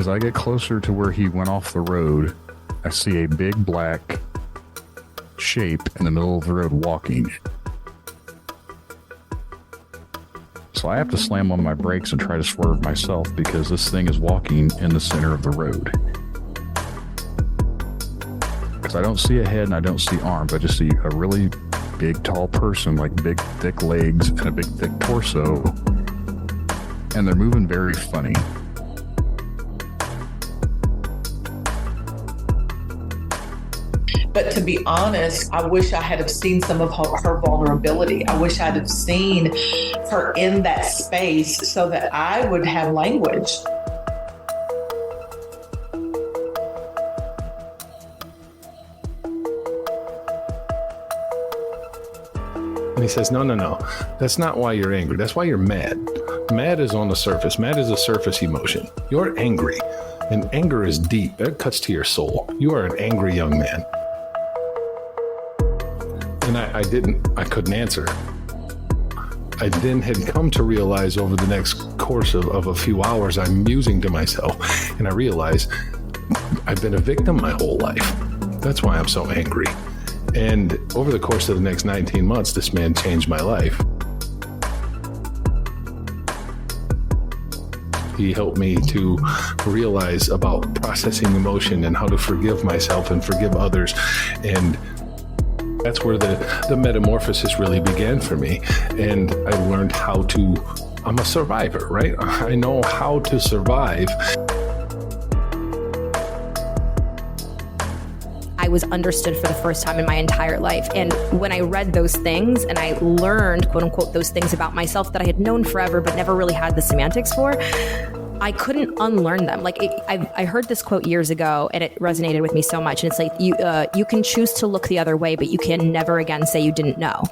as I get closer to where he went off the road, I see a big black shape in the middle of the road walking. So I have to slam on my brakes and try to swerve myself because this thing is walking in the center of the road. Because I don't see a head and I don't see arms. I just see a really big, tall person, like big, thick legs and a big, thick torso. And they're moving very funny. But to be honest, I wish I had have seen some of her vulnerability. I wish I'd have seen her in that space so that I would have language. And he says, no. That's not why you're angry. That's why you're mad. Mad is on the surface. Mad is a surface emotion. You're angry. And anger is deep. It cuts to your soul. You are an angry young man. And I couldn't answer. I then had come to realize over the next course of a few hours, I'm musing to myself, and I realize I've been a victim my whole life. That's why I'm so angry. And over the course of the next 19 months, this man changed my life. He helped me to realize about processing emotion and how to forgive myself and forgive others. And that's where the metamorphosis really began for me. And I learned I'm a survivor, right? I know how to survive. I was understood for the first time in my entire life. And when I read those things and I learned, quote unquote, those things about myself that I had known forever but never really had the semantics for, I couldn't unlearn them. Like I heard this quote years ago and it resonated with me so much. And it's like, you can choose to look the other way, but you can never again say you didn't know.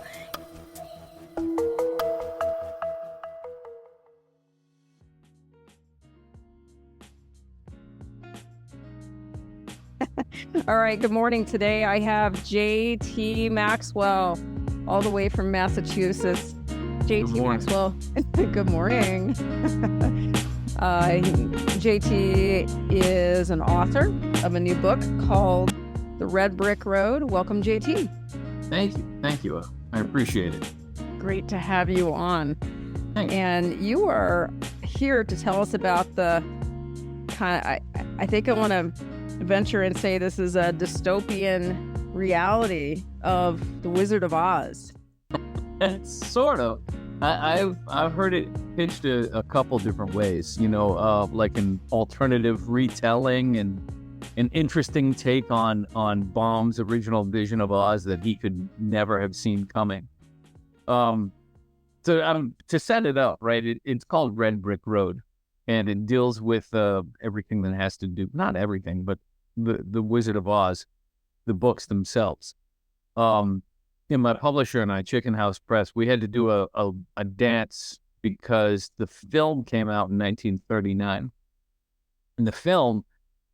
All right, good morning. Today I have JT Maxwell, all the way from Massachusetts. JT Maxwell, good morning. JT is an author of a new book called The Red Brick Road. Welcome, JT. Thank you. I appreciate it. Great to have you on. Thanks. And you are here to tell us about the kind of, I think I want to venture and say this is a dystopian reality of The Wizard of Oz. Sort of. I've heard it pitched a couple different ways, like an alternative retelling and an interesting take on Baum's original vision of Oz that he could never have seen coming. To set it up, right, it's called Red Brick Road, and it deals with everything that has to do, not everything, but the Wizard of Oz, the books themselves. In my publisher and I, Chicken House Press, we had to do a dance because the film came out in 1939. And the film,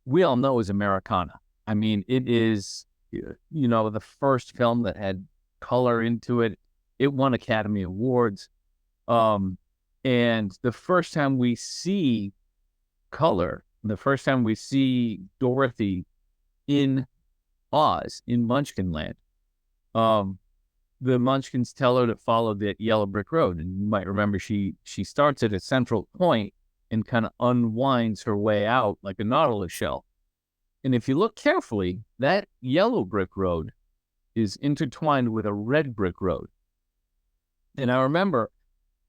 we all know, is Americana. I mean, it is, the first film that had color into it. It won Academy Awards. And the first time we see color, the first time we see Dorothy in Oz, in Munchkin Land, the Munchkins tell her to follow that yellow brick road. And you might remember she starts at a central point and kind of unwinds her way out like a nautilus shell. And if you look carefully, that yellow brick road is intertwined with a red brick road. And I remember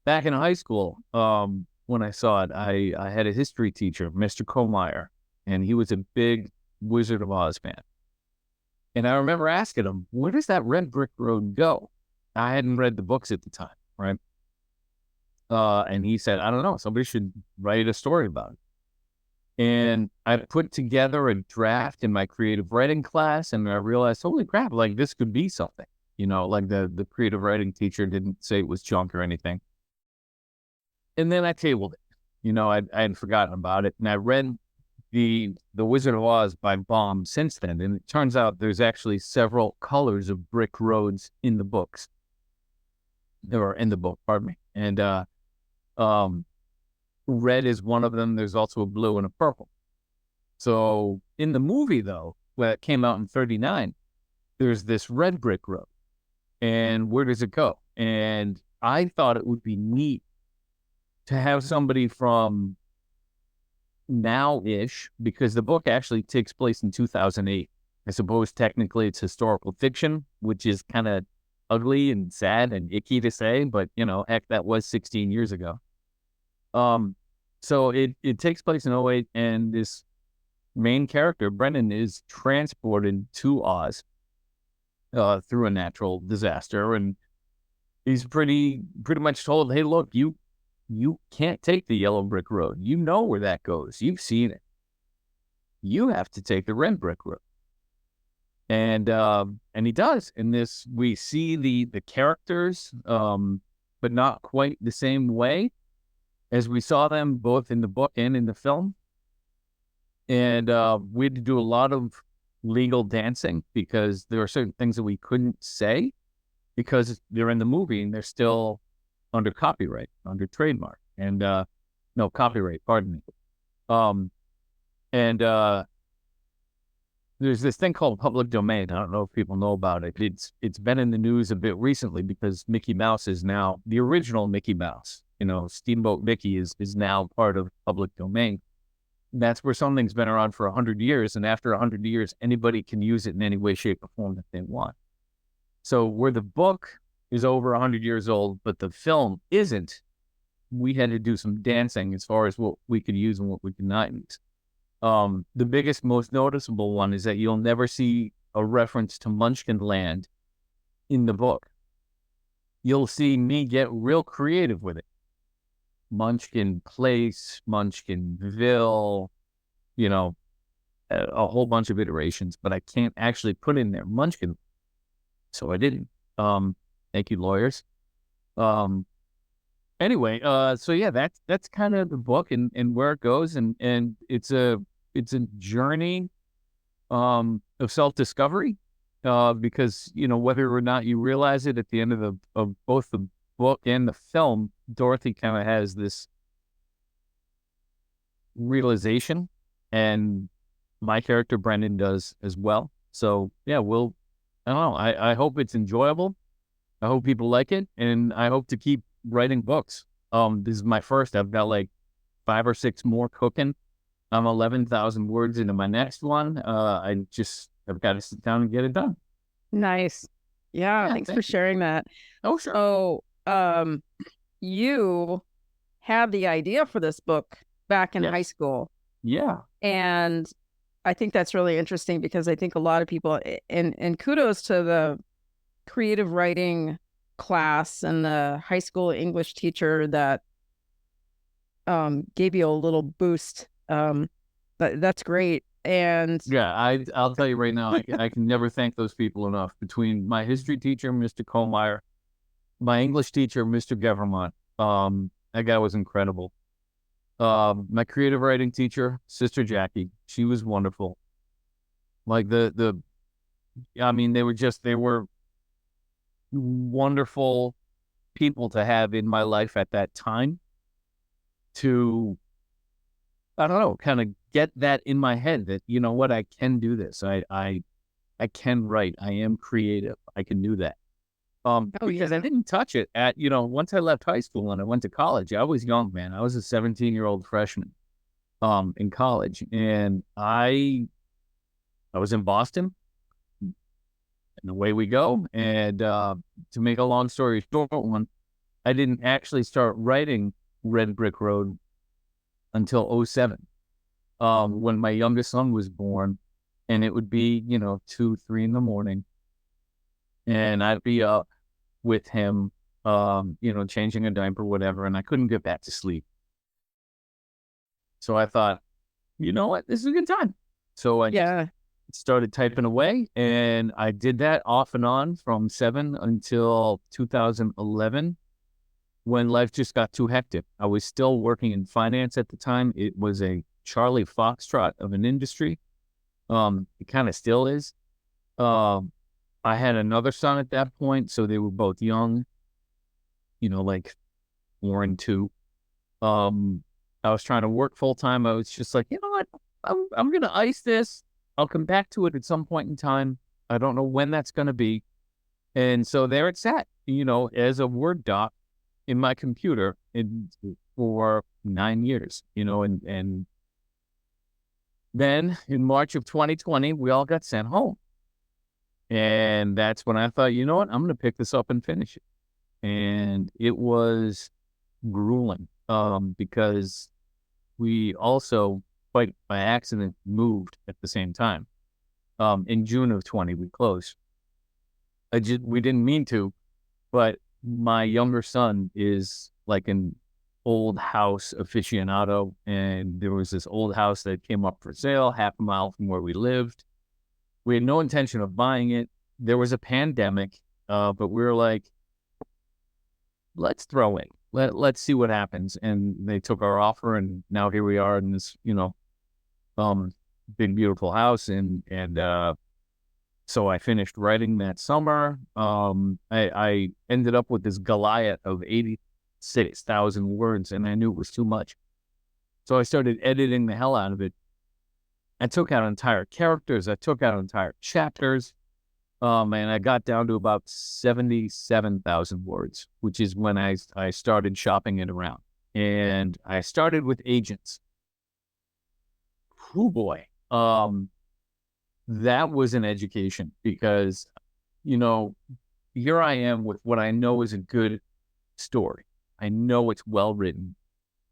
back in high school, when I saw it, I had a history teacher, Mr. Kohlmeyer, and he was a big Wizard of Oz fan. And I remember asking him, where does that red brick road go? I hadn't read the books at the time, right? And he said, I don't know, somebody should write a story about it. And I put together a draft in my creative writing class, and I realized, holy crap, like this could be something. Like the creative writing teacher didn't say it was junk or anything. And then I tabled it. I had forgotten about it. And I read the Wizard of Oz by Baum since then. And it turns out there's actually several colors of brick roads in the books. Or in the book, pardon me. And red is one of them. There's also a blue and a purple. So in the movie, though, that came out in 39, there's this red brick road. And where does it go? And I thought it would be neat to have somebody from now-ish, because the book actually takes place in 2008. I suppose technically it's historical fiction, which is kind of ugly and sad and icky to say, but, you know, heck, that was 16 years ago. So it takes place in '08, and this main character, Brendan, is transported to Oz through a natural disaster, and he's pretty much told, hey, look, you can't take the yellow brick road. You know where that goes. You've seen it. You have to take the red brick road. And he does. In this, we see the characters, but not quite the same way as we saw them both in the book and in the film. And we had to do a lot of legal dancing because there are certain things that we couldn't say because they're in the movie and they're still under copyright, under trademark, and no, copyright, pardon me. And there's this thing called public domain. I don't know if people know about it. It's been in the news a bit recently because Mickey Mouse is now the original Mickey Mouse. You know, Steamboat Mickey is now part of public domain. That's where something's been around for 100 years, and after 100 years, anybody can use it in any way, shape, or form that they want. So where the book is over 100 years old, but the film isn't, we had to do some dancing as far as what we could use and what we could not use. The biggest, most noticeable one is that you'll never see a reference to Munchkin Land in the book. You'll see me get real creative with it. Munchkin Place, Munchkinville, you know, a whole bunch of iterations, but I can't actually put in there Munchkin. So I didn't. Thank you, lawyers. Anyway, so yeah, that's kind of the book and where it goes, and it's a journey of self-discovery, because, you know, whether or not you realize it, at the end of both the book and the film, Dorothy kind of has this realization, and my character Brendan does as well. So yeah, I don't know. I hope it's enjoyable. I hope people like it, and I hope to keep writing books. This is my first. I've got like 5 or 6 more cooking. I'm 11,000 words into my next one. I've got to sit down and get it done. Nice. Yeah, thanks for sharing that. Oh, sure. So, you had the idea for this book back in high school. Yeah. And I think that's really interesting because I think a lot of people, and kudos to the creative writing class and the high school English teacher that gave you a little boost. That's great. And yeah, I'll tell you right now, I can never thank those people enough. Between my history teacher, Mr. Kohlmeyer, my English teacher, Mr. Gevermont, that guy was incredible. My creative writing teacher, Sister Jackie, she was wonderful. Like I mean, they were wonderful people to have in my life at that time to, I don't know, kind of get that in my head that, you know what, I can do this. I can write. I am creative. I can do that. Because I didn't touch it at, you know, once I left high school and I went to college, I was young, man. I was a 17-year-old freshman in college, and I was in Boston, and away we go. And to make a long story short one, I didn't actually start writing Red Brick Road until 2007, when my youngest son was born, and it would be, you know, 2, 3 in the morning, and I'd be up with him, you know, changing a diaper, whatever, and I couldn't get back to sleep. So I thought, you know what, this is a good time. So I just started typing away, and I did that off and on from 7 until 2011, when life just got too hectic. I was still working in finance at the time. It was a Charlie Foxtrot of an industry. It kind of still is. I had another son at that point, so they were both young, you know, like 4 and 2. I was trying to work full time. I was just like, you know what? I'm going to ice this. I'll come back to it at some point in time. I don't know when that's going to be. And so there it sat, as a Word doc in my computer for 9 years, and then in March of 2020, we all got sent home. And that's when I thought, you know what, I'm going to pick this up and finish it. And it was grueling because we also, quite by accident, moved at the same time. In June of 20, we closed. We didn't mean to, but my younger son is like an old house aficionado, and there was this old house that came up for sale half a mile from where we lived. We had no intention of buying it. There was a pandemic, but we were like, let's throw in. Let's see what happens. And they took our offer, and now here we are in this, big, beautiful house. And so I finished writing that summer. I ended up with this Goliath of 86,000 words, and I knew it was too much. So I started editing the hell out of it. I took out entire characters. I took out entire chapters. And I got down to about 77,000 words, which is when I started shopping it around. And I started with agents. Oh boy. That was an education because, here I am with what I know is a good story. I know it's well written.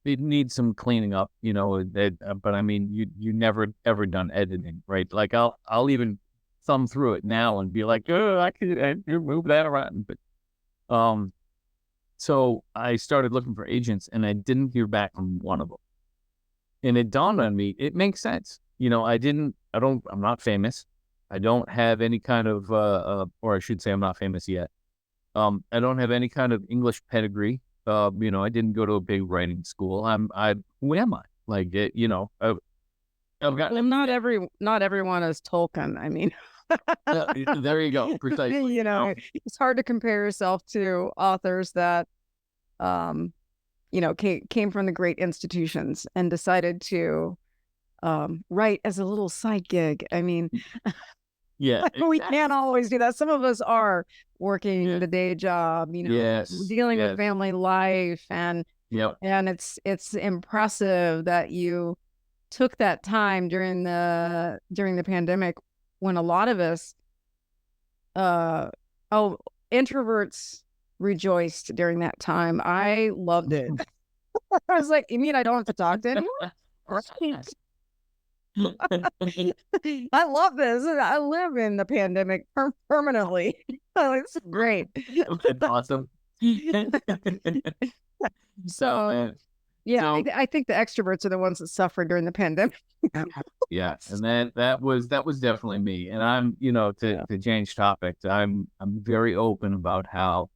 It needs some cleaning up, but I mean, you never ever done editing, right? Like I'll even thumb through it now and be like, oh, I could move that around. But so I started looking for agents, and I didn't hear back from one of them. And it dawned on me, it makes sense. I'm not famous. I don't have any kind of, or I should say I'm not famous yet. I don't have any kind of English pedigree. I didn't go to a big writing school. Who am I? Like, I've got. And not everyone is Tolkien. I mean, there you go. Precisely. It's hard to compare yourself to authors that, came from the great institutions and decided to write as a little side gig. I mean, yeah, we can't always do that. Some of us are working the day job, dealing with family life, and it's impressive that you took that time during the pandemic when a lot of us introverts rejoiced during that time. I loved it. I was like, you mean I don't have to talk to anyone? I love this. I live in the pandemic permanently. It's great. That's awesome. So I think the extroverts are the ones that suffered during the pandemic. Yeah, and that was definitely me. And I'm, to change topic, I'm very open about how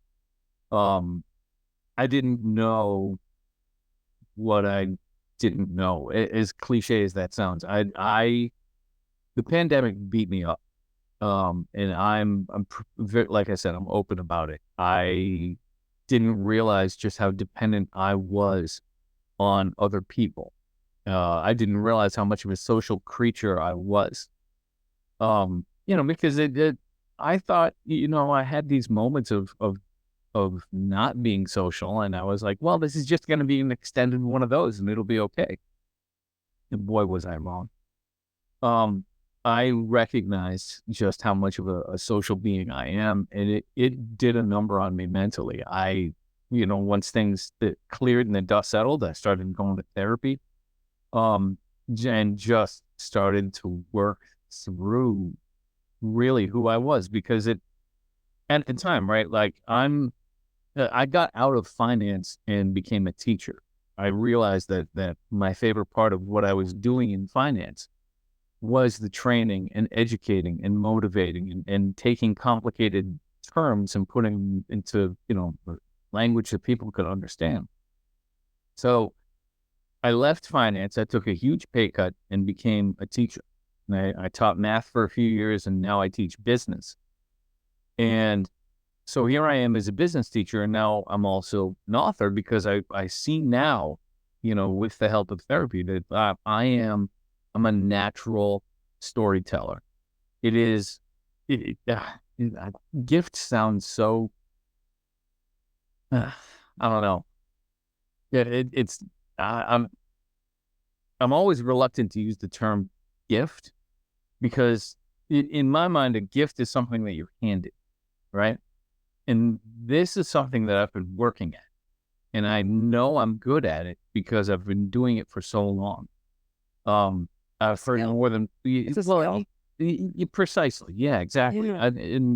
I didn't know what I didn't know. As cliche as that sounds, the pandemic beat me up, and I'm like I said, I'm open about it. I didn't realize just how dependent I was on other people. I didn't realize how much of a social creature I was. Because I thought, I had these moments of not being social, and I was like, well, this is just going to be an extended one of those, and it'll be okay. And boy, was I wrong. I recognized just how much of a social being I am, and it did a number on me mentally. Once things that cleared and the dust settled, I started going to therapy, and just started to work through really who I was, because at the time, right, like I got out of finance and became a teacher. I realized that my favorite part of what I was doing in finance was the training and educating and motivating and taking complicated terms and putting them into, language that people could understand. So I left finance. I took a huge pay cut and became a teacher. And I taught math for a few years, and now I teach business. And so here I am as a business teacher, and now I'm also an author, because I see now, with the help of therapy, that I am I'm a natural storyteller. It is, gift sounds so, I don't know. Yeah, I'm always reluctant to use the term gift because in my mind, a gift is something that you're handed, right? And this is something that I've been working at. And I know I'm good at it because I've been doing it for so long. I've heard more than precisely. Yeah, exactly. Yeah.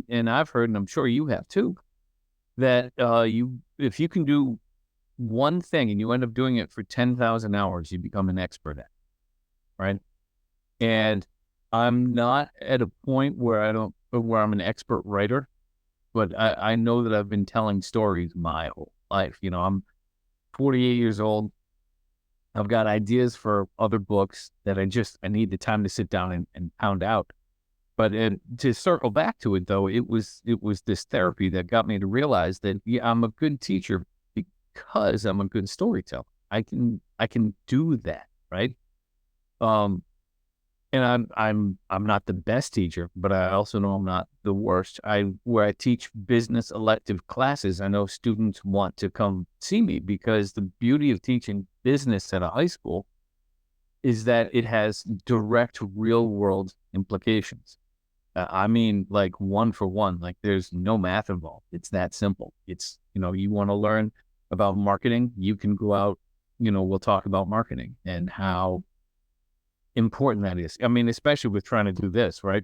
And I've heard, and I'm sure you have too, that if you can do one thing and you end up doing it for 10,000 hours, you become an expert at it, right? And I'm not at a point where I'm an expert writer, but I know that I've been telling stories my whole life. You know, I'm 48 years old. I've got ideas for other books that I need the time to sit down and pound out. But to circle back to it though, it was this therapy that got me to realize that I'm a good teacher because I'm a good storyteller. I can do that, right? And I'm not the best teacher, but I also know I'm not the worst. Where I teach business elective classes, I know students want to come see me because the beauty of teaching business at a high school is that it has direct real world implications. I mean, like one for one, like there's no math involved. It's that simple. It's, you want to learn about marketing, you can go out, we'll talk about marketing and how important that is. I mean, especially with trying to do this, right?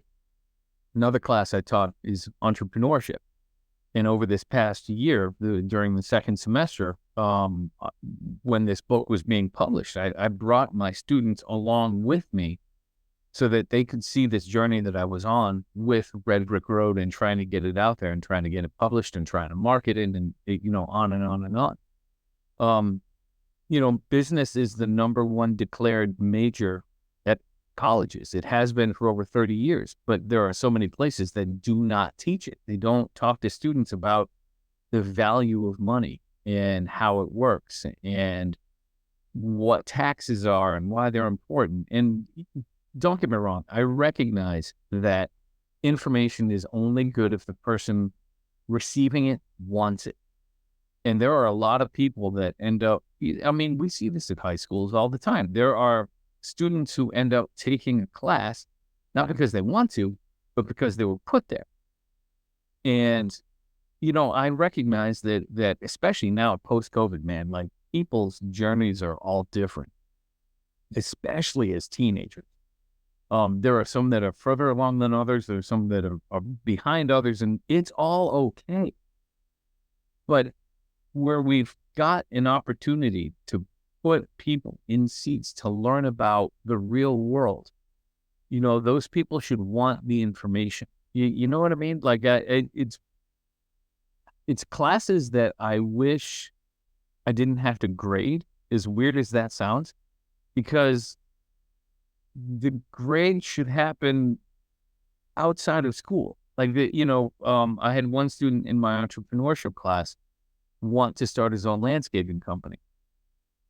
Another class I taught is entrepreneurship. And over this past year, during the second semester, when this book was being published, I brought my students along with me so that they could see this journey that I was on with Red Brick Road and trying to get it out there and trying to get it published and trying to market it and on and on and on. Business is the number one declared major at colleges. It has been for over 30 years, but there are so many places that do not teach it. They don't talk to students about the value of money and how it works and what taxes are and why they're important. And don't get me wrong, I recognize that information is only good if the person receiving it wants it. And there are a lot of people that end up, we see this at high schools all the time. There are students who end up taking a class, not because they want to, but because they were put there. And, I recognize that especially now post-COVID, man, like people's journeys are all different, especially as teenagers. There are some that are further along than others. There are some that are behind others, and it's all okay. But where we've got an opportunity to put people in seats to learn about the real world, those people should want the information. You know what I mean? Like it's classes that I wish I didn't have to grade, as weird as that sounds, because the grade should happen outside of school. Like I had one student in my entrepreneurship class want to start his own landscaping company.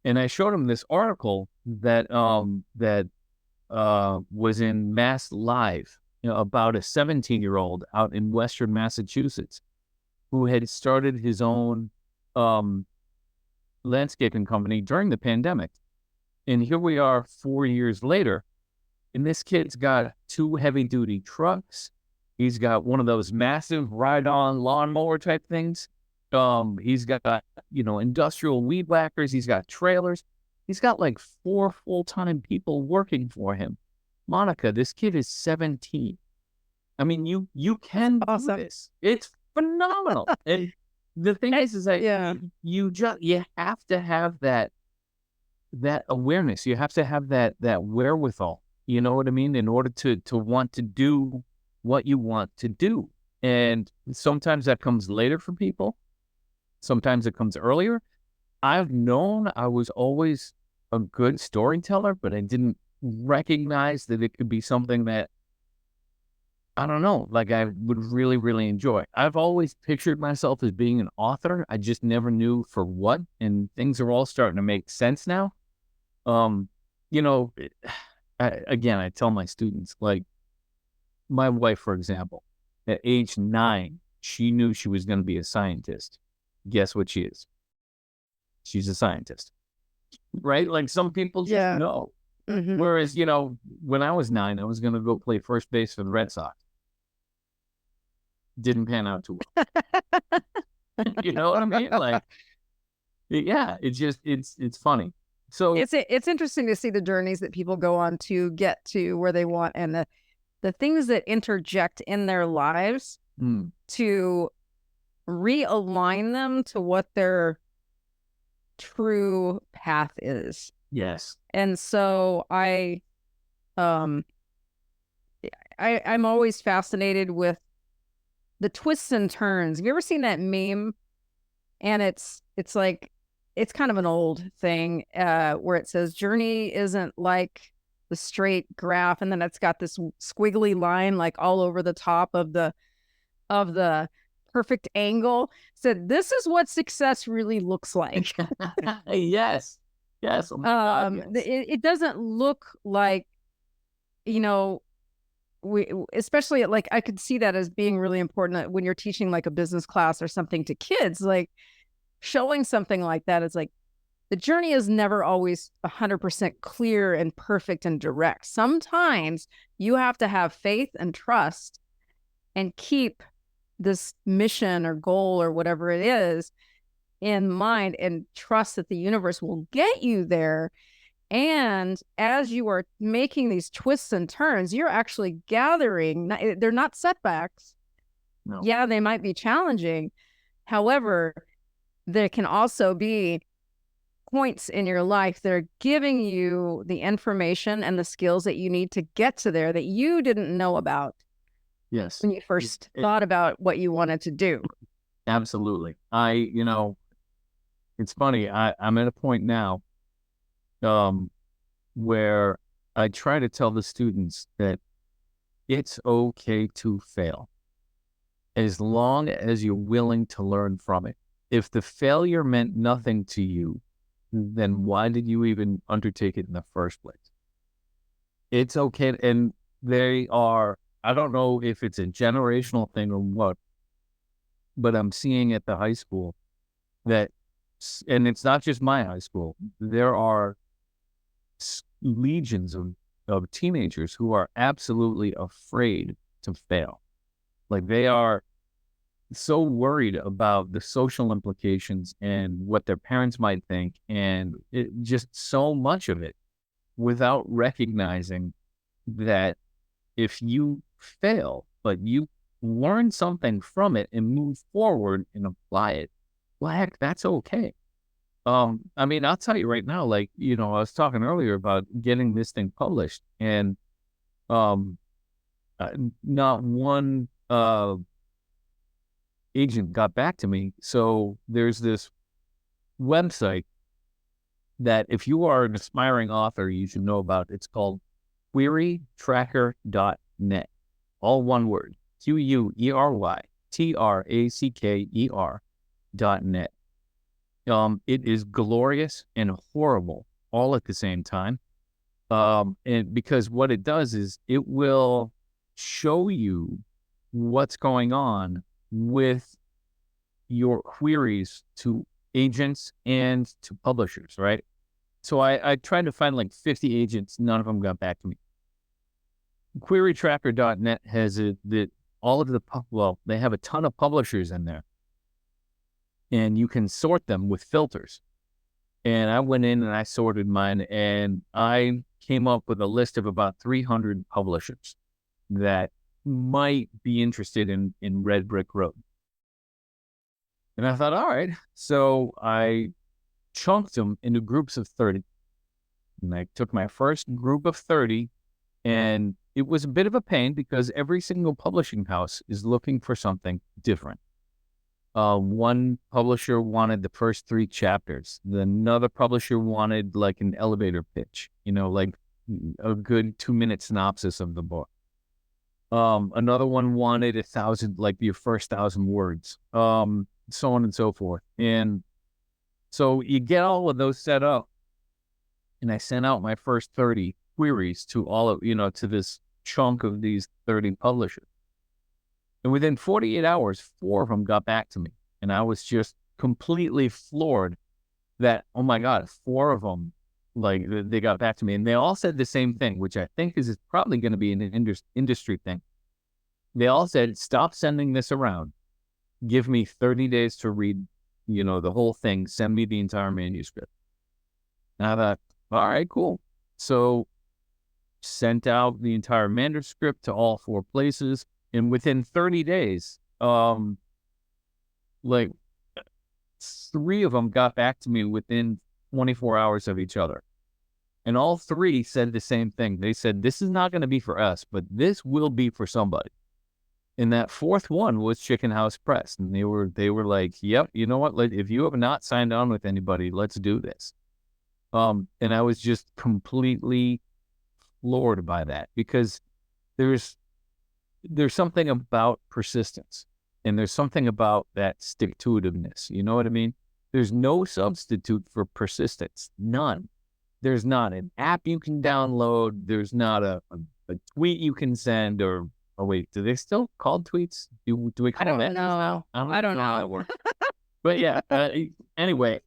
And I showed him this article that was in Mass Live, about a 17-year-old out in Western Massachusetts who had started his own landscaping company during the pandemic. And here we are 4 years later, and this kid's got 2 heavy-duty trucks. He's got one of those massive ride-on lawnmower type things. He's got, industrial weed whackers. He's got trailers. He's got like 4 full-time people working for him. Monica, this kid is 17. I mean, you can do this. It's phenomenal. And the thing is that you have to have that awareness. You have to have that wherewithal. You know what I mean? In order to want to do what you want to do. And sometimes that comes later for people. Sometimes it comes earlier. I've known I was always a good storyteller, but I didn't recognize that it could be something that, I don't know, like I would really, really enjoy. I've always pictured myself as being an author. I just never knew for what, and things are all starting to make sense now. again, I tell my students, like my wife, for example, at age 9, she knew she was going to be a scientist. Guess what she is? She's a scientist, right? Like some people just Yeah. know. Mhm. Whereas, you know, when I was 9, I was going to go play first base for the Red Sox. Didn't pan out too well. You know what I mean? Like, yeah, it's funny. So It's interesting to see the journeys that people go on to get to where they want, and the things that interject in their lives to realign them to what their true path is. yes, And so I'm always fascinated with the twists and turns. Have you ever seen that meme? And it's like, it's kind of an old thing where it says journey isn't like the straight graph, and then it's got this squiggly line like all over the top of the perfect angle. Said this is what success really looks like. yes, yes. Oh my God, yes. It doesn't look like, you know, we, especially like, I could see that as being really important when you're teaching like a business class or something to kids, like showing something like that. It's like the journey is never always 100% clear and perfect and direct. Sometimes you have to have faith and trust and keep this mission or goal or whatever it is in mind, and trust that the universe will get you there. And as you are making these twists and turns, you're actually gathering, they're not setbacks. No. Yeah, they might be challenging. However, there can also be points in your life that are giving you the information and the skills that you need to get to there that you didn't know about Yes, when you first thought about what you wanted to do. absolutely. You know, it's funny. I'm at a point now where I try to tell the students that it's okay to fail as long as you're willing to learn from it. If the failure meant nothing to you, then why did you even undertake it in the first place? It's okay. And I don't know if it's a generational thing or what, but I'm seeing at the high school that, and it's not just my high school, there are legions of teenagers who are absolutely afraid to fail. Like they are so worried about the social implications and what their parents might think, and just so much of it without recognizing that if you fail, but you learn something from it and move forward and apply it, well, heck, that's okay. I mean, I'll tell you right now, like, you know, I was talking earlier about getting this thing published, and not one agent got back to me. So there's this website that if you are an aspiring author, you should know about. It's called querytracker.net. All one word, QUERYTRACKER.net. It is glorious and horrible all at the same time. And because what it does is it will show you what's going on with your queries to agents and to publishers, right? So I tried to find like 50 agents. None of them got back to me. Querytracker.net has they have a ton of publishers in there, and you can sort them with filters. And I went in and I sorted mine, and I came up with a list of about 300 publishers that might be interested in Red Brick Road. And I thought, all right. So I chunked them into groups of 30. And I took my first group of 30, and it was a bit of a pain because every single publishing house is looking for something different. One publisher wanted the first 3 chapters. Another publisher wanted like an elevator pitch, you know, like a good 2-minute synopsis of the book. Another one wanted 1,000, like your first 1,000 words, so on and so forth. And so you get all of those set up, and I sent out my first 30, queries to all of, to this chunk of these 30 publishers. And within 48 hours, 4 of them got back to me. And I was just completely floored that, oh my God, 4 of them, like, they got back to me. And they all said the same thing, which I think is probably going to be an industry thing. They all said, stop sending this around. Give me 30 days to read, the whole thing. Send me the entire manuscript. And I thought, all right, cool. So sent out the entire manuscript to all 4 places. And within 30 days, like 3 of them got back to me within 24 hours of each other. And all 3 said the same thing. They said, this is not going to be for us, but this will be for somebody. And that 4th one was Chicken House Press. And they were like, yep, you know what? If you have not signed on with anybody, let's do this. And I was just completely floored by that, because there's something about persistence, and there's something about that stick-to-itiveness. You know what I mean? There's no substitute for persistence. None. There's not an app you can download. There's not a tweet you can send, or, oh wait, do they still call tweets? Do we I don't know. I don't know how it works. But yeah, anyway,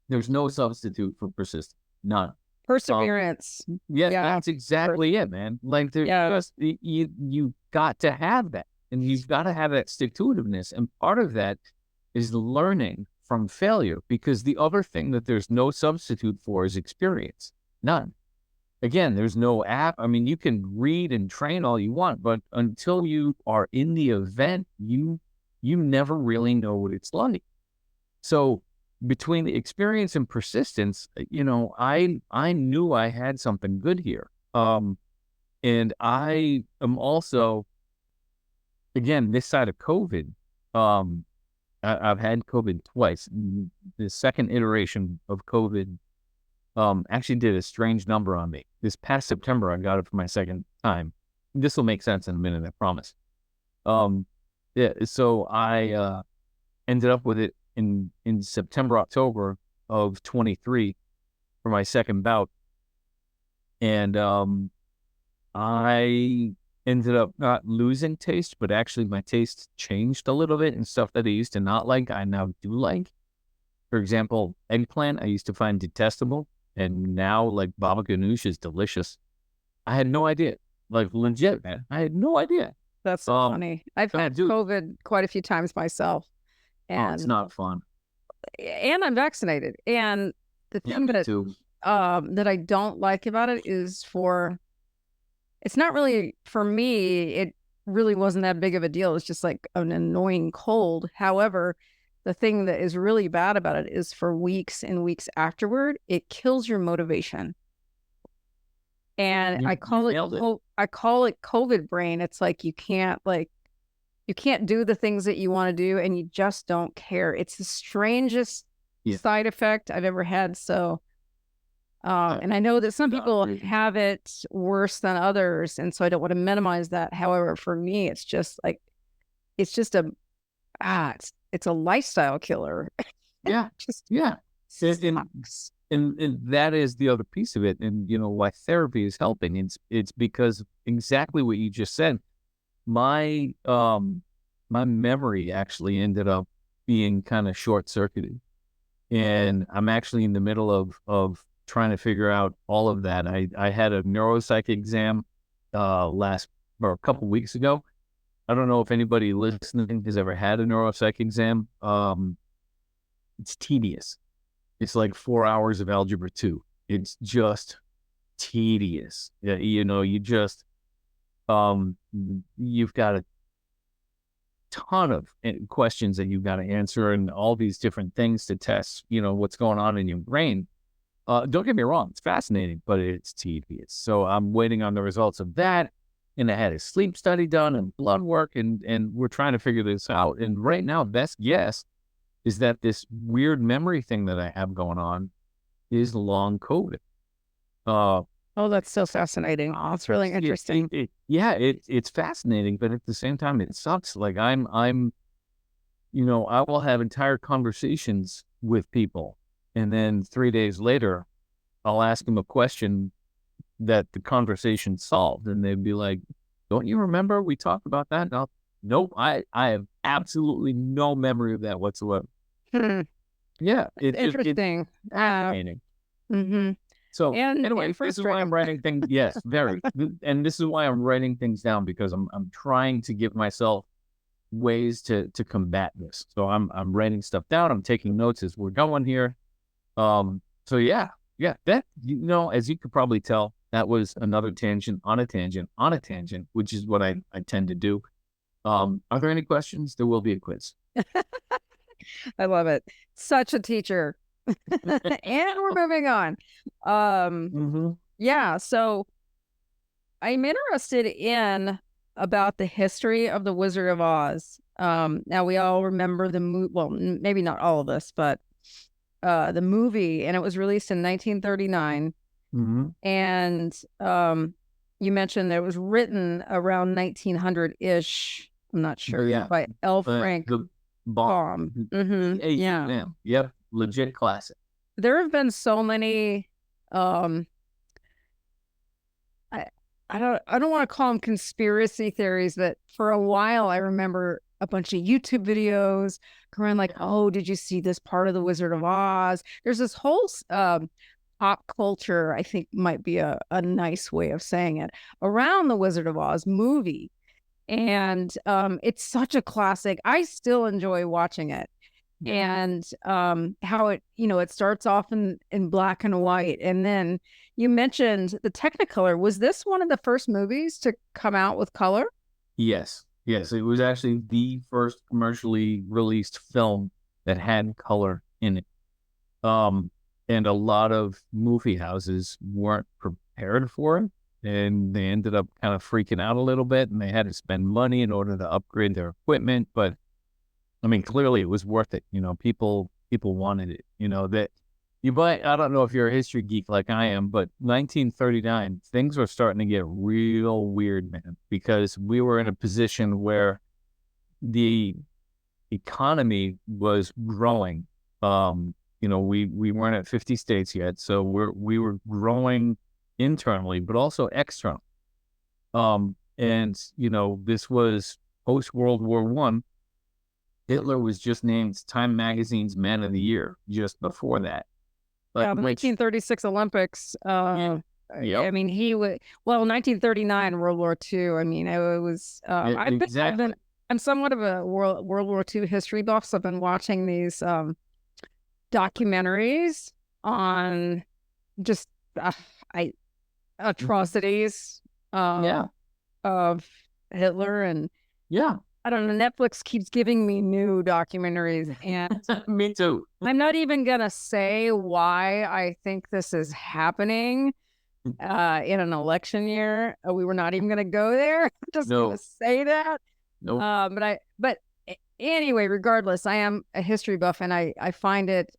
there's no substitute for persistence. None. Perseverance. Yeah, that's exactly it, man. Like, there's just, you got to have that, and you've got to have that stick-to-itiveness. And part of that is learning from failure, because the other thing that there's no substitute for is experience. None. Again, there's no app. I mean, you can read and train all you want, but until you are in the event, you never really know what it's like. So between the experience and persistence, I knew I had something good here. And I am also, again, this side of COVID, I've had COVID twice. The second iteration of COVID actually did a strange number on me. This past September, I got it for my second time. This will make sense in a minute, I promise. So I ended up with it in September, October of 23 for my second bout. And I ended up not losing taste, but actually my taste changed a little bit, and stuff that I used to not like, I now do like. For example, eggplant, I used to find detestable, and now, like, baba ganoush is delicious. I had no idea. Like, legit, man. I had no idea. That's so funny. I've had COVID quite a few times myself. And it's not fun. And I'm vaccinated. And the thing that I don't like about it is it's not really, for me, it really wasn't that big of a deal. It's just like an annoying cold. However, the thing that is really bad about it is for weeks and weeks afterward, it kills your motivation. And I call it COVID brain. It's like you can't do the things that you want to do, and you just don't care. It's the strangest side effect I've ever had. So, and I know that some people have it worse than others, and so I don't want to minimize that. However, for me, it's just like, it's a lifestyle killer. Yeah. And that is the other piece of it. And, why therapy is helping. It's because exactly what you just said. My memory actually ended up being kind of short-circuited, and I'm actually in the middle of trying to figure out all of that. I had a neuropsych exam a couple weeks ago. I don't know if anybody listening has ever had a neuropsych exam. It's tedious. It's like 4 hours of algebra 2. It's just tedious. You just you've got a ton of questions that you've got to answer, and all these different things to test, what's going on in your brain. Don't get me wrong, it's fascinating, but it's tedious. So I'm waiting on the results of that. And I had a sleep study done and blood work, and we're trying to figure this out. And right now, best guess is that this weird memory thing that I have going on is long COVID. Oh, that's so fascinating. Oh, it's really interesting. It's fascinating, but at the same time, it sucks. Like I will have entire conversations with people, and then 3 days later, I'll ask them a question that the conversation solved, and they'd be like, "Don't you remember we talked about that?" No, nope. I have absolutely no memory of that whatsoever. Yeah, it's Interesting. fascinating. Mm-hmm. So And anyway, this is why I'm writing things. Yes, very, and this is why I'm writing things down, because I'm trying to give myself ways to combat this. So I'm writing stuff down. I'm taking notes as we're going here. So yeah, that, as you could probably tell, that was another tangent on a tangent on a tangent, which is what I tend to do. Are there any questions? There will be a quiz. I love it. Such a teacher. And we're moving on. Yeah, so I'm interested in about the history of the Wizard of Oz. Now we all remember the movie. Well, maybe not all of us, but the movie, and it was released in 1939. And you mentioned that it was written around 1900-ish. I'm not sure. By L. Frank Baum. Yep. Legit classic. There have been so many. I don't want to call them conspiracy theories, but for a while I remember a bunch of YouTube videos going like, "Oh, did you see this part of the Wizard of Oz?" There's this whole pop culture, I think might be a nice way of saying it, around the Wizard of Oz movie. And it's such a classic. I still enjoy watching it. And how it, it starts off in black and white. And then you mentioned the Technicolor. Was this one of the first movies to come out with color? Yes. It was actually the first commercially released film that had color in it. And a lot of movie houses weren't prepared for it, and they ended up kind of freaking out a little bit, and they had to spend money in order to upgrade their equipment. But I mean, clearly it was worth it. People wanted it. That you might, I don't know if you're a history geek like I am, but 1939, things were starting to get real weird, man, because we were in a position where the economy was growing. We weren't at 50 states yet, so we were growing internally, but also external. This was post World War I. Hitler was just named Time Magazine's Man of the Year just before that. But the 1936 Olympics. I mean, he would. Well, 1939 World War II. I mean, it was. I'm somewhat of a World War II history buff, so I've been watching these documentaries on just atrocities of Hitler, and I don't know, Netflix keeps giving me new documentaries, and me too. I'm not even gonna say why I think this is happening in an election year. We were not even gonna go there. I'm just gonna say that. But anyway, regardless, I am a history buff, and I find it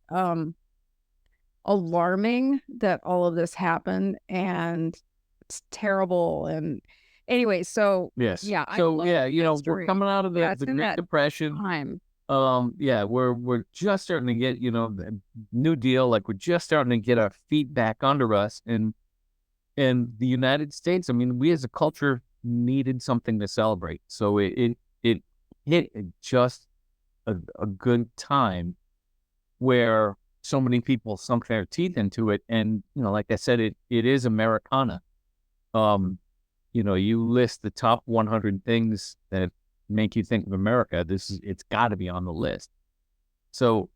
alarming that all of this happened, and it's terrible. And anyway, so yes, we're coming out of the Great Depression time. We're just starting to get the New Deal, like we're just starting to get our feet back under us, and the United States. I mean, we as a culture needed something to celebrate, so it hit just a good time where so many people sunk their teeth into it. And, like I said, it is Americana. You list the top 100 things that make you think of America. It's got to be on the list. So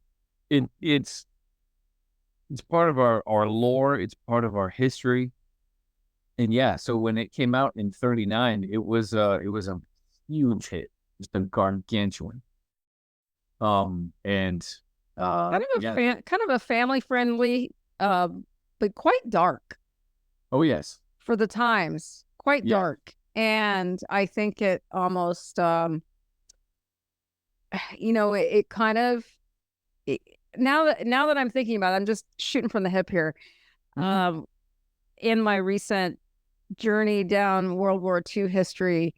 it's part of our lore. It's part of our history. And so when it came out in 39, it was a huge hit. Just a gargantuan. Kind of a family friendly, but quite dark. Oh yes, for the times, quite dark, and I think it almost, it kind of. Now that I'm thinking about it, I'm just shooting from the hip here. In my recent journey down World War II history,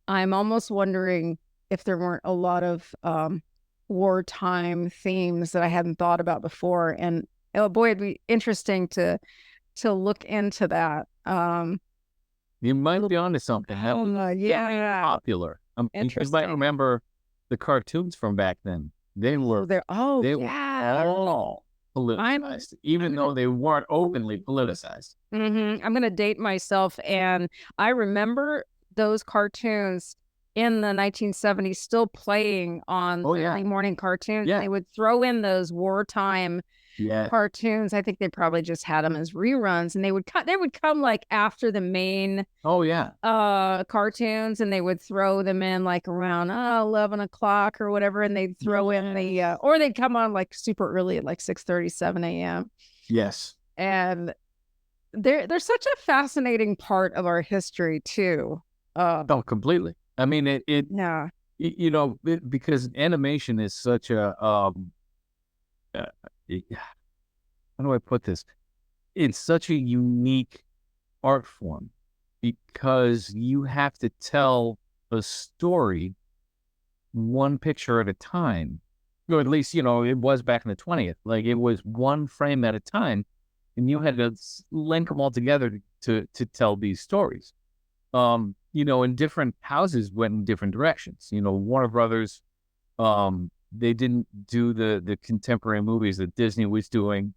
I'm almost wondering if there weren't a lot of wartime themes that I hadn't thought about before. And oh boy, it'd be interesting to look into that. You might be onto something. That was yeah. popular. You might Interesting. remember the cartoons from back then. They were They're they yeah. were all politicized, even though they weren't openly politicized. I'm gonna date myself, and I remember those cartoons in the 1970s still playing on Saturday morning cartoons. Yeah. They would throw in those wartime cartoons. I think they probably just had them as reruns, and they would come like after the main cartoons, and they would throw them in like around 11 o'clock or whatever, and they'd throw in the or they'd come on like super early at like 7 a.m. Yes. And they're such a fascinating part of our history too. Oh, completely. I mean, because animation is such a how do I put this? It's such a unique art form because you have to tell a story one picture at a time. Or at least, it was back in the 20th. Like, it was one frame at a time, and you had to link them all together to tell these stories. And different houses went in different directions. Warner Brothers, they didn't do the contemporary movies that Disney was doing.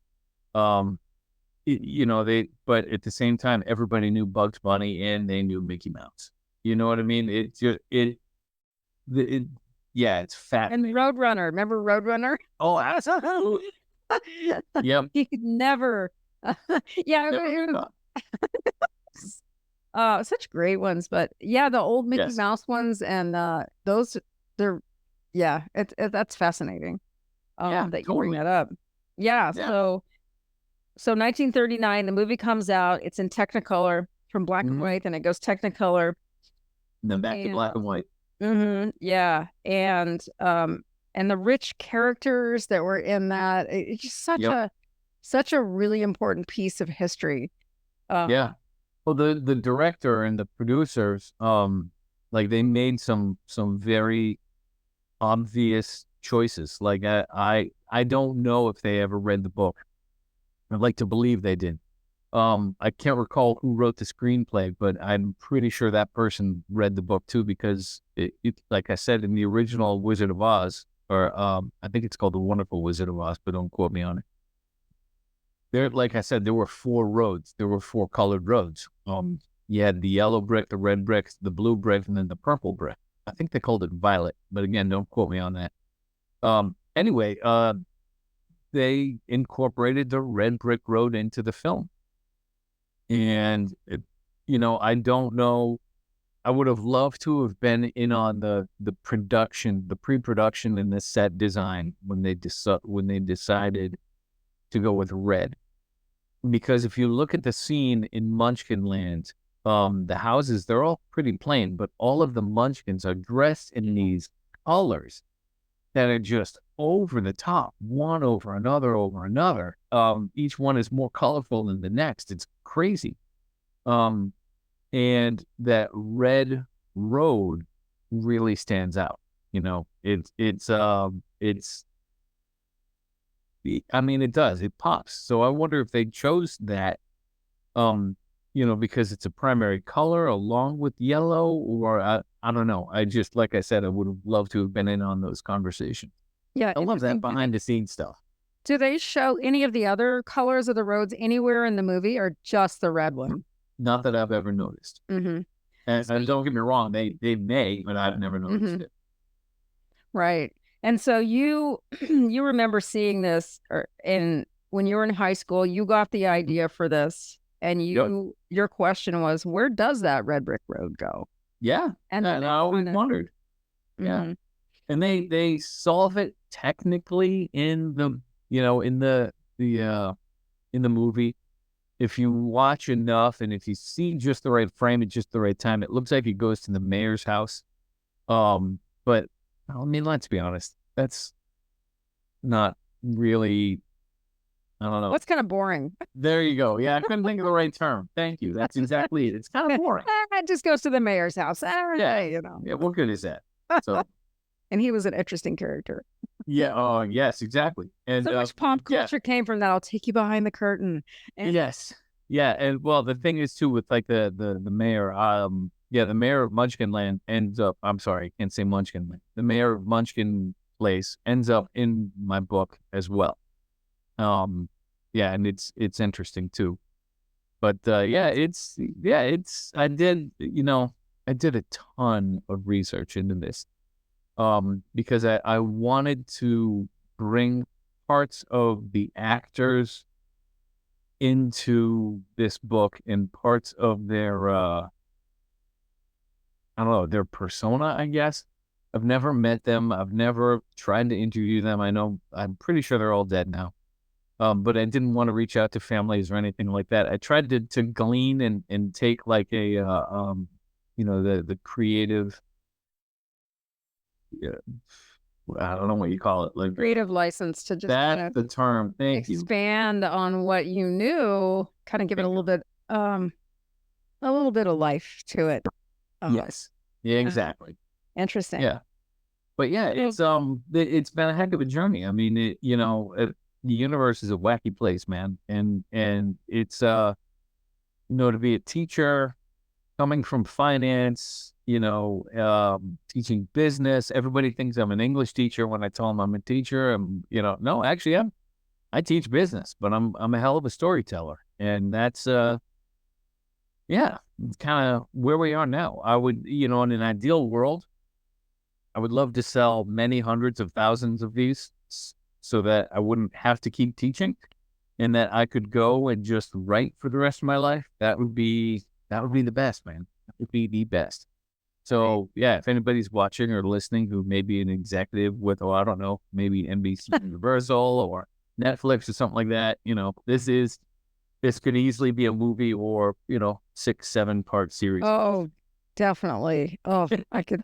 But at the same time, everybody knew Bugs Bunny and they knew Mickey Mouse. You know what I mean? It's fat. And Roadrunner, remember Roadrunner? Oh, absolutely. Yep. He could never. Such great ones, but the old Mickey Mouse ones and those, that's fascinating. That you bring that up. So 1939, the movie comes out. It's in Technicolor from black and white, and it goes Technicolor, and then back to black and white. And the rich characters that were in that, it's just such a really important piece of history. Well, the director and the producers, they made some very obvious choices. Like, I don't know if they ever read the book. I'd like to believe they did. I can't recall who wrote the screenplay, but I'm pretty sure that person read the book too, because it like I said, in the original Wizard of Oz, or I think it's called The Wonderful Wizard of Oz, but don't quote me on it. There, like I said, there were 4 roads. There were 4 colored roads. You had the yellow brick, the red brick, the blue brick, and then the purple brick. I think they called it violet, but again, don't quote me on that. Anyway, they incorporated the red brick road into the film. And, I don't know. I would have loved to have been in on the production, the pre-production and the set design when they decided to go with red. Because if you look at the scene in Munchkin Land, the houses, they're all pretty plain, but all of the Munchkins are dressed in these colors that are just over the top, one over another. Each one is more colorful than the next. It's crazy. And that red road really stands out. It does. It pops. So I wonder if they chose that, because it's a primary color along with yellow, or I don't know. I just, like I said, I would have loved to have been in on those conversations. Yeah. I love that behind the scenes stuff. Do they show any of the other colors of the roads anywhere in the movie, or just the red one? Not that I've ever noticed. Mm-hmm. And don't get me wrong, they may, but I've never noticed it. Right. And so you remember seeing this when you were in high school, you got the idea for this, and your question was, where does that red brick road go? Yeah. And I always wondered. Yeah. Mm-hmm. And they solve it technically in the movie. If you watch enough and if you see just the right frame at just the right time, it looks like he goes to the mayor's house. But let's be honest, that's not really, I don't know. That's kind of boring. There you go. Yeah, I couldn't think of the right term. Thank you. That's exactly it. It's kind of boring. It just goes to the mayor's house. Yeah, what good is that? So, and he was an interesting character. Yeah. Yes, exactly. And so much pop culture came from that. I'll take you behind the curtain. And yes. Yeah, and well, the thing is too with like the mayor, the mayor of Munchkin Land ends up. I'm sorry, I can't say Munchkin Land. The mayor of Munchkin Place ends up in my book as well. Yeah, and it's interesting too. But I did a ton of research into this, because I wanted to bring parts of the actors into this book and parts of their I don't know, their persona, I guess. I've never met them. I've never tried to interview them. I'm pretty sure they're all dead now. But I didn't want to reach out to families or anything like that. I tried to glean and take like the creative, I don't know what you call it, like Creative license to just kind that's of the term. Thank you. expand on what you knew, kind of give it a little bit of life to it. Yes. Yeah, exactly. Interesting. Yeah. But yeah, it's been a heck of a journey. I mean, the universe is a wacky place, man. And it's to be a teacher coming from finance, teaching business. Everybody thinks I'm an English teacher when I tell them I'm a teacher. No, actually I teach business, but I'm a hell of a storyteller. And that's it's kind of where we are now. I would, in an ideal world, I would love to sell many hundreds of thousands of these so that I wouldn't have to keep teaching and that I could go and just write for the rest of my life. That would be the best, man. That would be the best. So yeah, if anybody's watching or listening who may be an executive with, I don't know, maybe NBC Universal or Netflix or something like that, this could easily be a movie or, 6-7 part series. Oh, definitely. Oh, I could.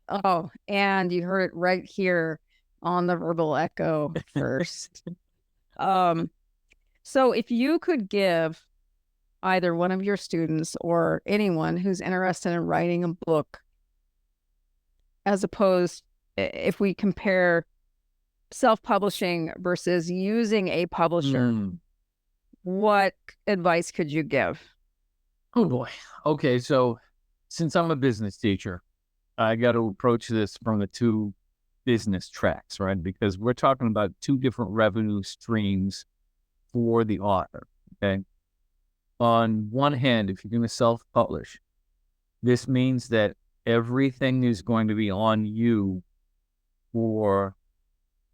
Oh, and you heard it right here on the Verbal Echo first. So if you could give either one of your students or anyone who's interested in writing a book, as opposed, if we compare self-publishing versus using a publisher, what advice could you give? Oh boy. Okay. So since I'm a business teacher, I got to approach this from the two business tracks, right? Because we're talking about two different revenue streams for the author. Okay. On one hand, if you're going to self-publish, this means that everything is going to be on you for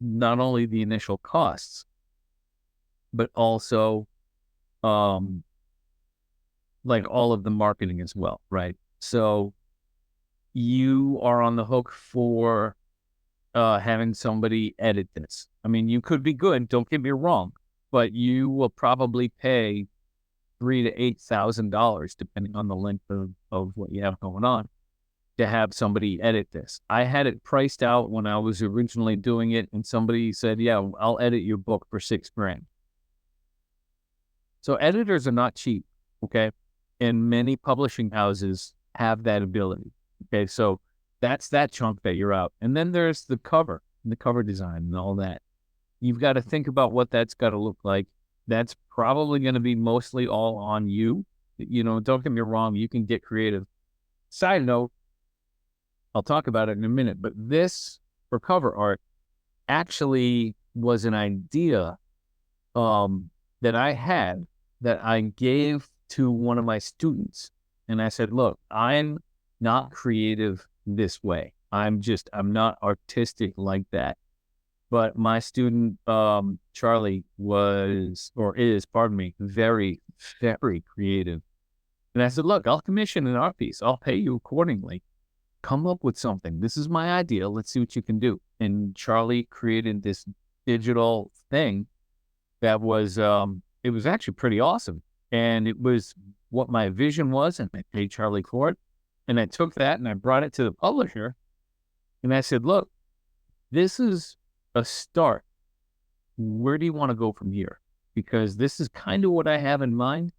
not only the initial costs, but also like all of the marketing as well, right? So you are on the hook for having somebody edit this. I mean, you could be good, don't get me wrong, but you will probably pay $3,000 to $8,000, depending on the length of what you have going on, to have somebody edit this. I had it priced out when I was originally doing it, and somebody said, yeah, I'll edit your book for $6,000. So editors are not cheap, okay? And many publishing houses have that ability, okay? So that's that chunk that you're out. And then there's the cover design and all that. You've got to think about what that's got to look like. That's probably going to be mostly all on you. Don't get me wrong, you can get creative. Side note, I'll talk about it in a minute, but this for cover art actually was an idea that I had that I gave to one of my students. And I said, look, I'm not creative this way. I'm not artistic like that. But my student, Charlie, is, very, very creative. And I said, look, I'll commission an art piece. I'll pay you accordingly. Come up with something. This is my idea. Let's see what you can do. And Charlie created this digital thing that was, it was actually pretty awesome. And it was what my vision was, and I paid Charlie for it. And I took that and I brought it to the publisher. And I said, look, this is a start. Where do you want to go from here? Because this is kind of what I have in mind.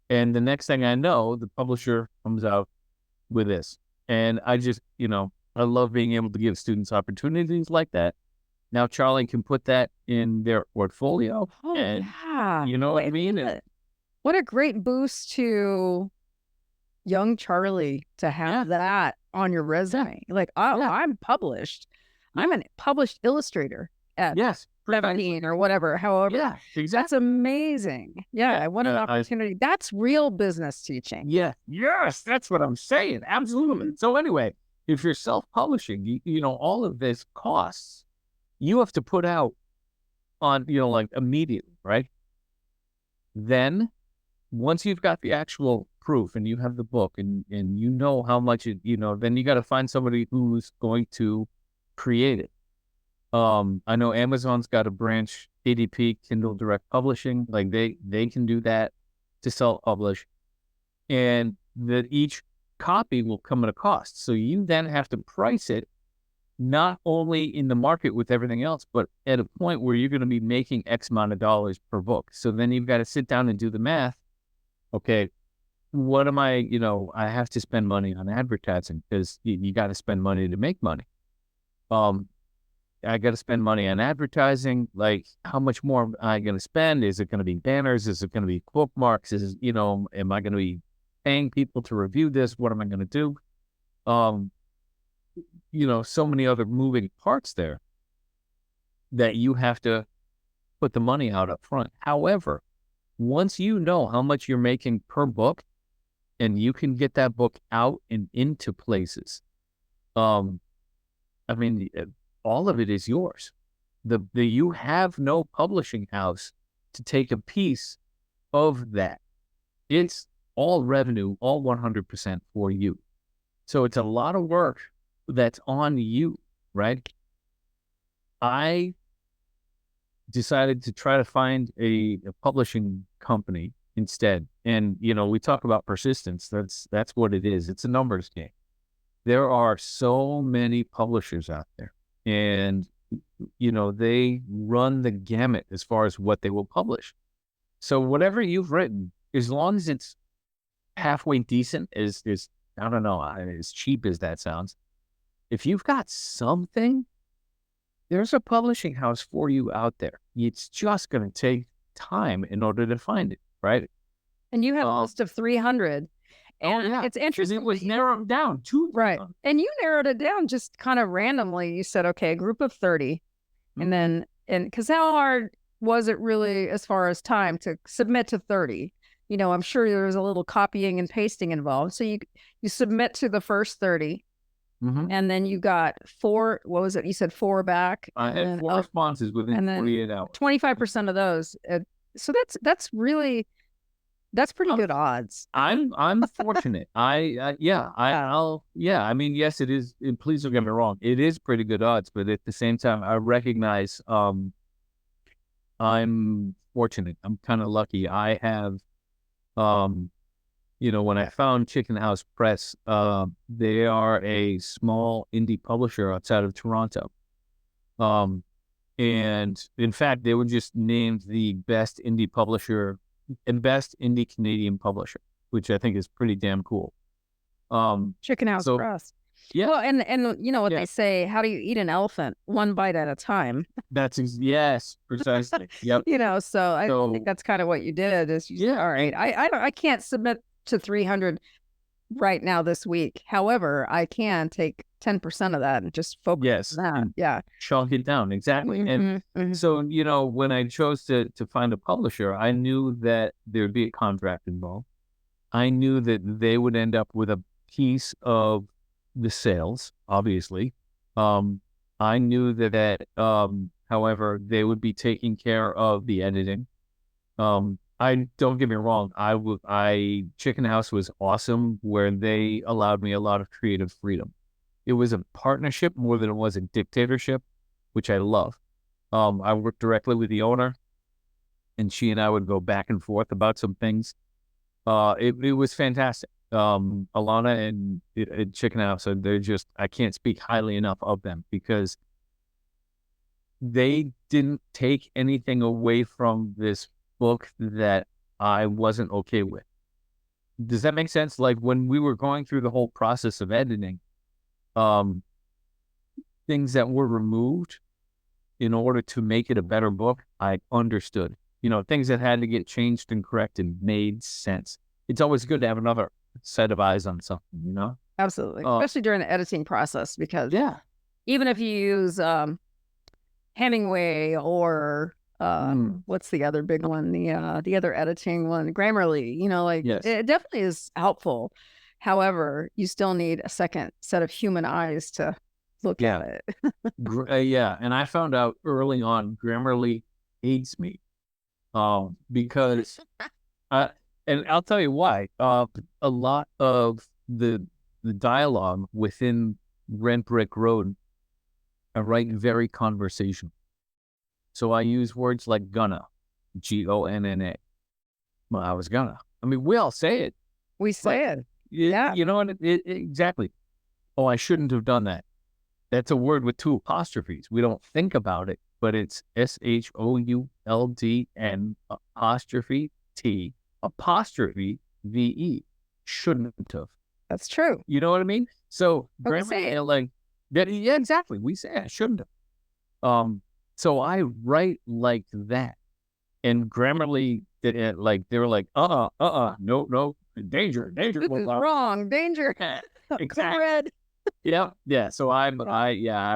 And the next thing I know, the publisher comes out with this. And I just, I love being able to give students opportunities like that. Now Charlie can put that in their portfolio. Oh, and, yeah. you know what I mean? What a great boost to young Charlie to have that on your resume. Like, oh, I'm published. I'm a published illustrator at 17 or whatever. However, exactly. that's amazing. Yeah, what an opportunity. That's real business teaching. Yes, that's what I'm saying. Absolutely. So anyway, if you're self-publishing, you know, all of this costs, you have to put out on, you know, like immediately, right? Then once you've got the actual proof and you have the book and you know how much it, you know, then you got to find somebody who's going to create it. I know Amazon's got a branch, KDP, Kindle Direct Publishing, like they can do that to self-publish, and that each copy will come at a cost. So you then have to price it not only in the market with everything else, but at a point where you're going to be making X amount of dollars per book. So then you've got to sit down and do the math. Okay, what am I, you know, I have to spend money on advertising because you got to spend money to make money. I got to spend money on advertising. Like, how much more am I going to spend? Is it going to be banners? Is it going to be bookmarks? Is, you know, am I going to be paying people to review this? What am I going to do? You know, so many other moving parts there that you have to put the money out up front. However, once you know how much you're making per book and you can get that book out and into places, I mean, all of it is yours. You have no publishing house to take a piece of that. It's all revenue, all 100% for you. So it's a lot of work that's on you, right? I decided to try to find a publishing company instead. And, you know, we talk about persistence. That's what it is. It's a numbers game. There are so many publishers out there, and, you know, they run the gamut as far as what they will publish. So whatever you've written, as long as it's halfway decent, is I don't know, as cheap as that sounds, if you've got something, there's a publishing house for you out there. It's just going to take time in order to find it, right? And you have a list of 300. And it's interesting. It was narrowed down to right. And you narrowed it down just kind of randomly. You said, okay, a group of 30. And then, because how hard was it really as far as time to submit to 30? You know, I'm sure there was a little copying and pasting involved. So you submit to the first 30. And then you got 4, what was it? You said 4 back. I had 4 responses within 48 hours. 25% of those. So that's pretty good odds. I'm fortunate. I mean, yes, it is. And please don't get me wrong. It is pretty good odds, but at the same time, I recognize I'm fortunate. I'm kind of lucky. I have, you know, when I found Chicken House Press, they are a small indie publisher outside of Toronto. And in fact, they were just named the best indie publisher and best indie Canadian publisher, which I think is pretty damn cool. Chicken House Press. Yeah. Well, and you know what they say, how do you eat an elephant? One bite at a time. Yes, precisely. Yep. You know, so I think that's kind of what you did is all right, I can't submit to 300 right now this week. However, I can take 10% of that and just focus on that. Yeah. Chunk it down. Exactly. And so, you know, when I chose to find a publisher, I knew that there'd be a contract involved. I knew that they would end up with a piece of the sales, obviously. I knew that however, they would be taking care of the editing. I don't get me wrong. Chicken House was awesome where they allowed me a lot of creative freedom. It was a partnership more than it was a dictatorship, which I love. I worked directly with the owner, and she and I would go back and forth about some things. It was fantastic. Alana and Chicken House, I can't speak highly enough of them because they didn't take anything away from this book that I wasn't okay with. Does that make sense? Like when we were going through the whole process of editing, things that were removed in order to make it a better book, I understood. things that had to get changed and corrected made sense. It's always good to have another set of eyes on something. Absolutely. Especially during the editing process, because Yeah. even if you use Hemingway or what's the other big one? The other editing one, Grammarly, Yes. it definitely is helpful. However, you still need a second set of human eyes to look at it. Yeah. And I found out early on, Grammarly hates me because, and I'll tell you why. A lot of the dialogue within Rent Brick Road, I write very conversational. So I use words like gonna, Gonna. Well, I was gonna. I mean, we all say it. We say it. Yeah. You know what? Exactly. Oh, I shouldn't have done that. That's a word with 2 apostrophes. We don't think about it, but it's SHOULDN apostrophe T apostrophe VE. Shouldn't have. That's true. You know what I mean? So But we say grammar, yeah, exactly. We say I shouldn't have. So I write like that, and Grammarly did it they were like, no, danger. This is wrong. Danger. Exactly. Red. Yeah. So I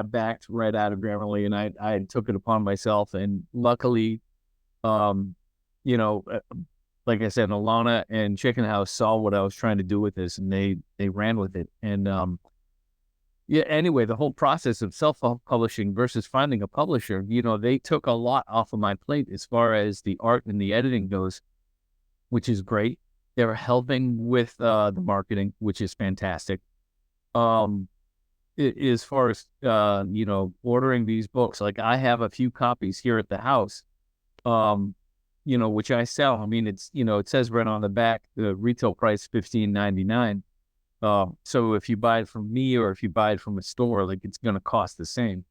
backed right out of Grammarly, and I took it upon myself, and luckily, like I said, Alana and Chicken House saw what I was trying to do with this, and they ran with it. And anyway, the whole process of self-publishing versus finding a publisher, they took a lot off of my plate as far as the art and the editing goes, which is great. They were helping with the marketing, which is fantastic. As far as ordering these books, like I have a few copies here at the house, which I sell. I mean, it's it says right on the back the retail price $15.99. So if you buy it from me or if you buy it from a store, it's going to cost the same.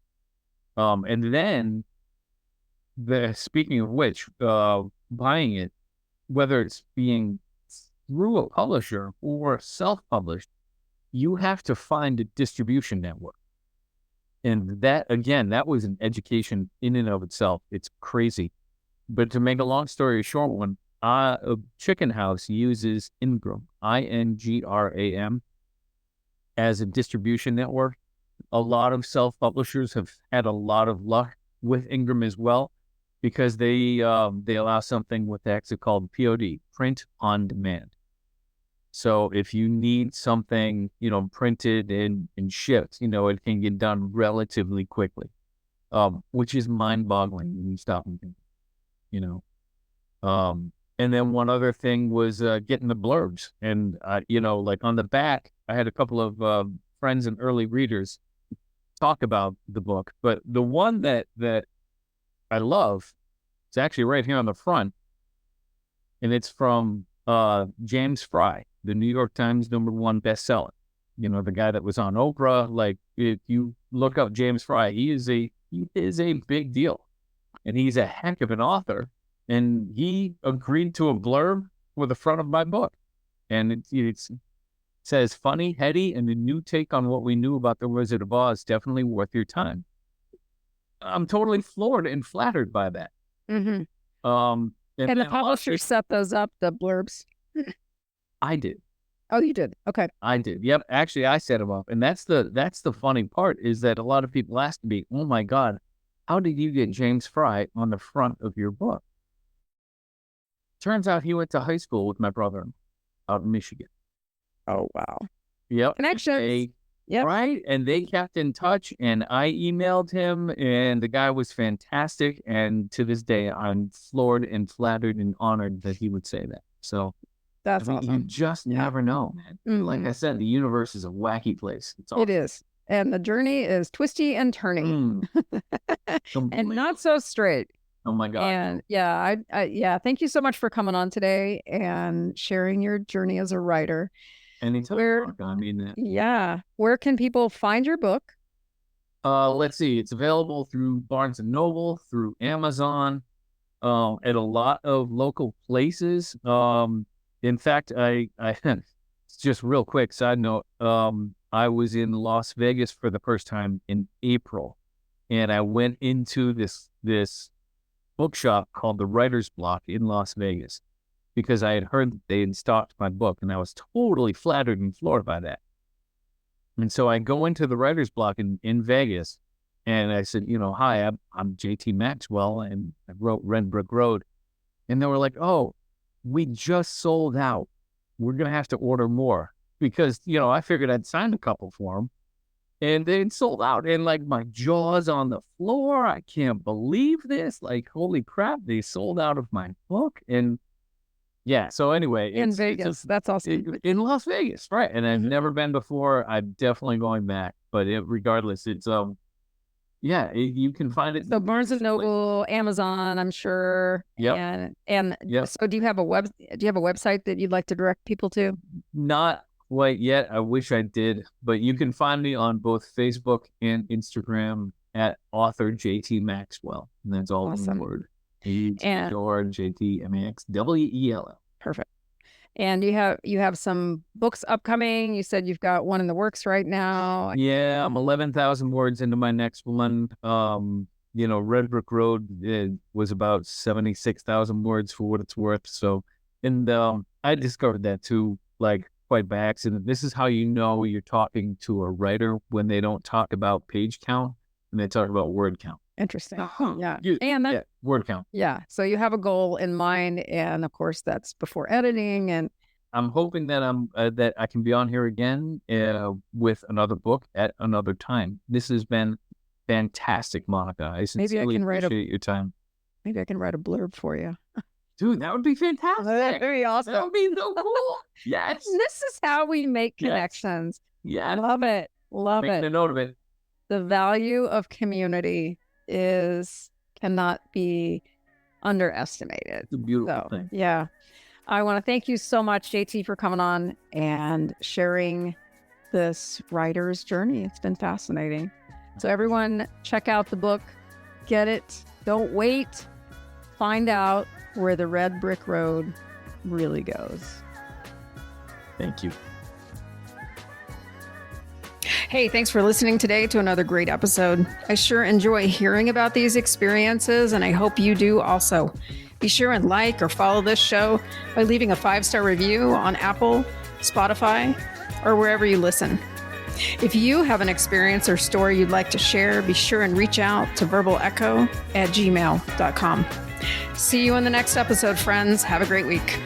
And then speaking of which, buying it, whether it's being through a publisher or self-published, you have to find a distribution network. And that, again, that was an education in and of itself. It's crazy. But to make a long story short one, Chicken House uses Ingram, INGRAM, as a distribution network. A lot of self-publishers have had a lot of luck with Ingram as well, because they allow something with actually called POD, print on demand. So if you need something, printed and shipped, it can get done relatively quickly, which is mind-boggling when you stop and think, And then one other thing was getting the blurbs. And, on the back, I had a couple of friends and early readers talk about the book. But the one that I love is actually right here on the front. And it's from James Fry, the New York Times #1 bestseller. The guy that was on Oprah. If you look up James Fry, he is a big deal. And he's a heck of an author. And he agreed to a blurb for the front of my book. And it says, funny, heady, and a new take on what we knew about the Wizard of Oz, definitely worth your time. I'm totally floored and flattered by that. Mm-hmm. And the publisher set those up, the blurbs? I did. Oh, you did? Okay. I did. Yep. Actually, I set them up. And that's the funny part, is that a lot of people ask me, oh my God, how did you get James Fry on the front of your book? Turns out he went to high school with my brother out in Michigan. Oh, wow. Yep. Connections. Yep. Right. And they kept in touch, and I emailed him, and the guy was fantastic. And to this day, I'm floored and flattered and honored that he would say that. So that's awesome. You just never know, man. Mm-hmm. Like I said, the universe is a wacky place. It's awesome. It is. And the journey is twisty and turning. And not so straight. Oh my God. And yeah, thank you so much for coming on today and sharing your journey as a writer. Anytime. Where can people find your book? Let's see. It's available through Barnes & Noble, through Amazon, at a lot of local places. In fact, I just real quick side note, I was in Las Vegas for the first time in April, and I went into this bookshop called the Writer's Block in Las Vegas because I had heard that they had stocked my book, and I was totally flattered and floored by that. And so I go into the Writer's Block in Vegas, and I said, hi, I'm JT Maxwell, and I wrote Red Brick Road. And they were like, oh, we just sold out. We're going to have to order more because, I figured I'd signed a couple for them. And they'd sold out, and like my jaw's on the floor. I can't believe this. Like, holy crap, they sold out of my book. And yeah, so anyway. In Vegas, that's awesome. In Las Vegas, right. And I've never been before. I'm definitely going back. But regardless, it's, you can find it. So Barnes & Noble, Amazon, I'm sure. Yeah. And so do you have a website that you'd like to direct people to? Not quite yet. I wish I did, but you can find me on both Facebook and Instagram at author JT Maxwell, and that's all Awesome. one word. JTMaxwell. Perfect. And you have some books upcoming. You said you've got one in the works right now. Yeah, I'm 11,000 words into my next one. Red Brick Road was about 76,000 words for what it's worth. So, and I discovered that too, like, quite by accident. This is how you know you're talking to a writer when they don't talk about page count and they talk about word count. Interesting. Yeah. Word count. Yeah. So you have a goal in mind, and of course that's before editing. And I'm hoping that that I can be on here again with another book at another time. This has been fantastic, Monica. I sincerely appreciate your time. Maybe I can write a blurb for you. Dude, that would be fantastic. That would be awesome. That would be so cool. Yes. This is how we make connections. Yeah. I love it. Making a note of it. The value of community cannot be underestimated. It's a beautiful thing. Yeah. I want to thank you so much, JT, for coming on and sharing this writer's journey. It's been fascinating. So everyone, check out the book. Get it. Don't wait. Find out where the Red Brick Road really goes. Thank you. Hey, thanks for listening today to another great episode. I sure enjoy hearing about these experiences, and I hope you do also. Be sure and like or follow this show by leaving a 5-star review on Apple, Spotify, or wherever you listen. If you have an experience or story you'd like to share, be sure and reach out to verbalecho@gmail.com. See you in the next episode, friends. Have a great week.